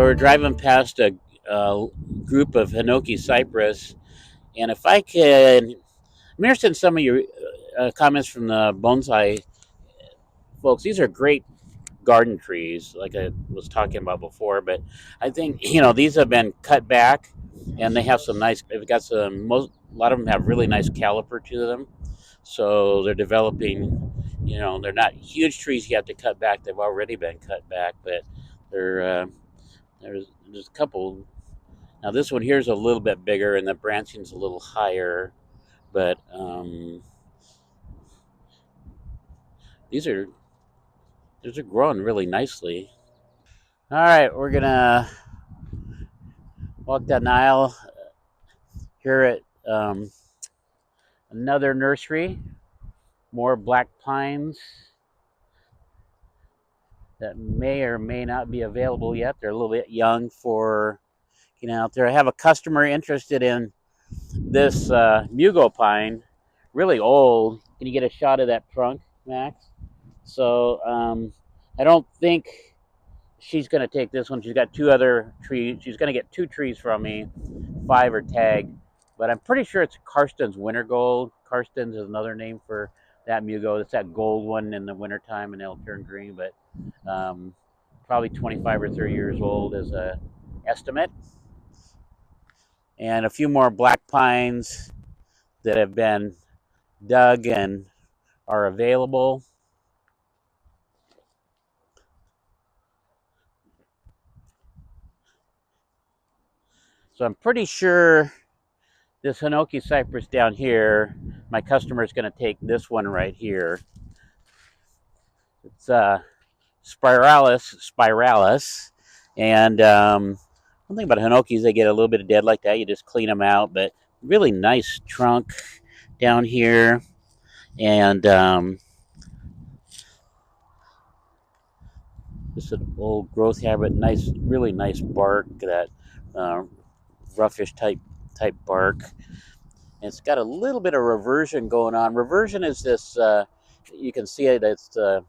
we're driving past a group of Hinoki Cypress, and if I could, I'm interested in some of your comments from the bonsai folks. These are great garden trees, like I was talking about before, but I think these have been cut back, and they have some nice. They've got some. A lot of them have really nice caliper to them, so they're developing. They're not huge trees you have to cut back. They've already been cut back, but they're there's a couple. Now this one here is a little bit bigger, and the branching's a little higher, but these are these are growing really nicely. All right, we're gonna walk down aisle here at another nursery. More black pines that may or may not be available yet. They're a little bit young for out there. I have a customer interested in this Mugo Pine, really old. Can you get a shot of that trunk, Max? So I don't think she's going to take this one. She's got two other trees. She's going to get two trees from me, 5 are tagged. But I'm pretty sure it's Karsten's Winter Gold. Karsten's is another name for that Mugo. It's that gold one in the wintertime, and they'll turn green. But probably 25 or 30 years old as a estimate. And a few more black pines that have been dug and are available. So I'm pretty sure this Hinoki Cypress down here, my customer is going to take this one right here. It's spiralis, and one thing about Hinokis, they get a little bit of dead like that. You just clean them out, but really nice trunk down here, and just an old growth habit. Nice, really nice bark. That roughish type bark. And it's got a little bit of reversion going on. Reversion is this. You can see it. It's the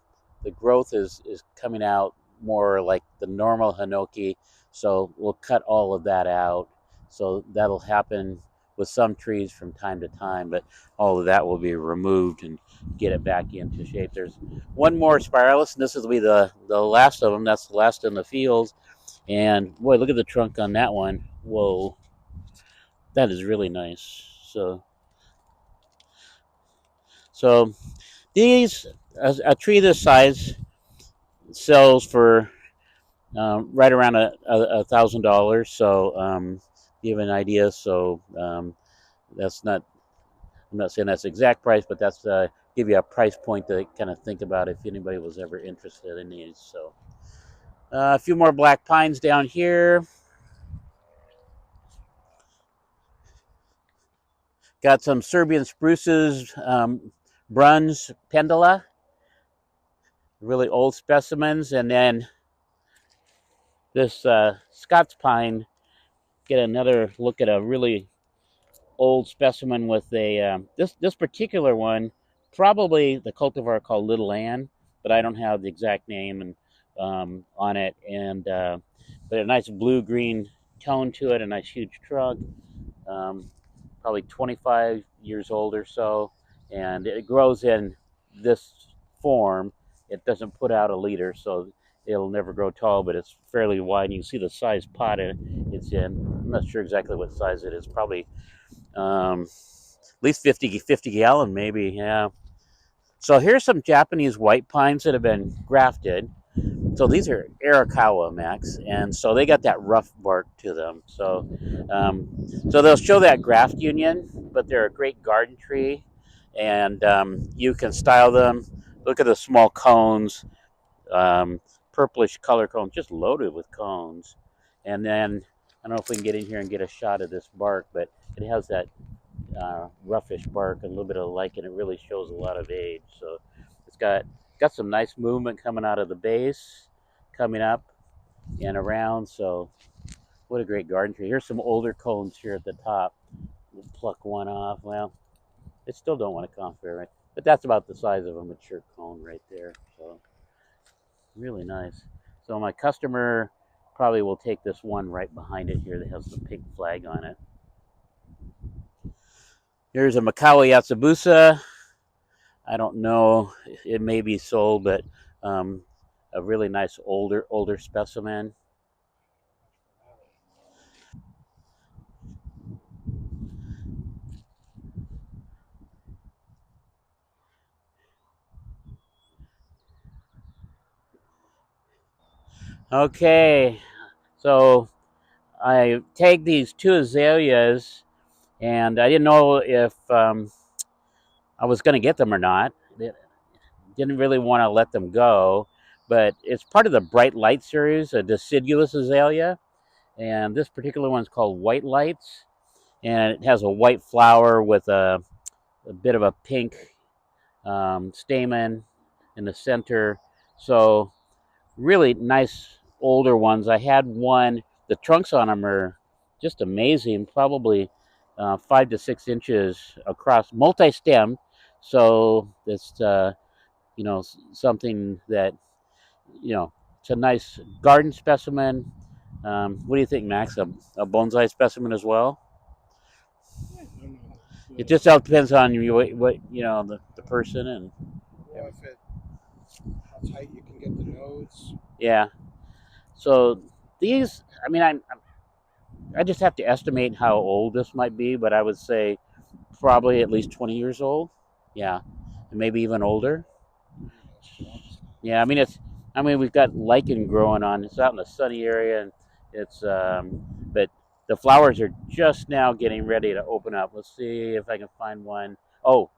growth is coming out more like the normal Hinoki. So we'll cut all of that out. So that'll happen with some trees from time to time, but all of that will be removed and get it back into shape. There's one more spiralis, and this will be the last of them. That's the last in the field. And boy, look at the trunk on that one. Whoa, that is really nice. So these, a tree this size sells for right around $1,000. So you have an idea. So that's not, I'm not saying that's the exact price, but that's give you a price point to kind of think about if anybody was ever interested in these. So a few more black pines down here. Got some Serbian spruces, Bruns pendula, really old specimens, and then this Scots pine. Get another look at a really old specimen with a this particular one, probably the cultivar called Little Ann, but I don't have the exact name and on it, and but a nice blue green tone to it, a nice huge trunk. Probably 25 years old or so, and it grows in this form. It doesn't put out a leader, so it'll never grow tall, but it's fairly wide. You can see the size pot it's in. I'm not sure exactly what size it is. Probably at least 50 gallon, maybe. Yeah. So here's some Japanese white pines that have been grafted. So these are Arakawa, Max, and so they got that rough bark to them. So they'll show that graft union, but they're a great garden tree, and you can style them. Look at the small cones, purplish color cones, just loaded with cones. And then I don't know if we can get in here and get a shot of this bark, but it has that roughish bark, a little bit of lichen. It really shows a lot of age. So it's got some nice movement coming out of the base, coming up and around. So what a great garden tree. Here's some older cones here at the top. We'll pluck one off. Well, they still don't want to come very right, but that's about the size of a mature cone right there. So really nice. So my customer probably will take this one right behind it here that has the pink flag on it. Here's a Macawa Yatsubusa. I don't know, it may be sold, but a really nice older specimen. Okay, so I tagged these two azaleas, and I didn't know if I was going to get them or not. Didn't really want to let them go, but it's part of the Bright Light series, a deciduous azalea, and this particular one's called White Lights, and it has a white flower with a bit of a pink stamen in the center. So really nice older ones. I had one. The trunks on them are just amazing. Probably 5 to 6 inches across, multi-stem. So it's something that it's a nice garden specimen. What do you think, Max? A bonsai specimen as well? It just all depends on you, what the person and Well, how tight you can get the nodes. yeah. So these, I mean, I just have to estimate how old this might be, but I would say probably at least 20 years old. Yeah, and maybe even older. Yeah, I mean, we've got lichen growing on. It's out in a sunny area, and but the flowers are just now getting ready to open up. Let's see if I can find one. Oh,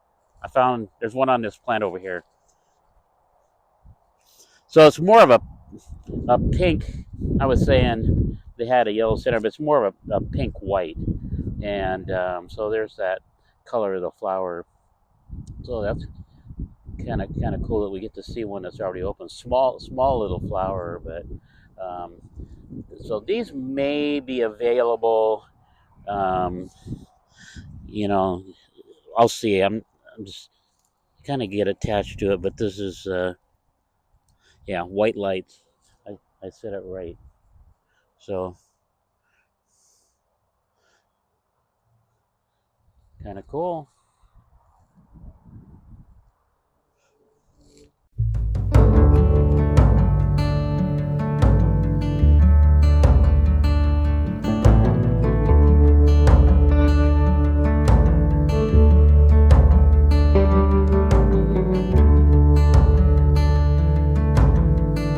there's one on this plant over here. So it's more of a pink. I was saying they had a yellow center, but it's more of a pink white, and so there's that color of the flower. So that's kind of cool that we get to see one that's already open. Small little flower, but um, so these may be available. Um, you know, I'll see. I'm just kind of get attached to it, but this is yeah, white lights. I said it right. So kind of cool.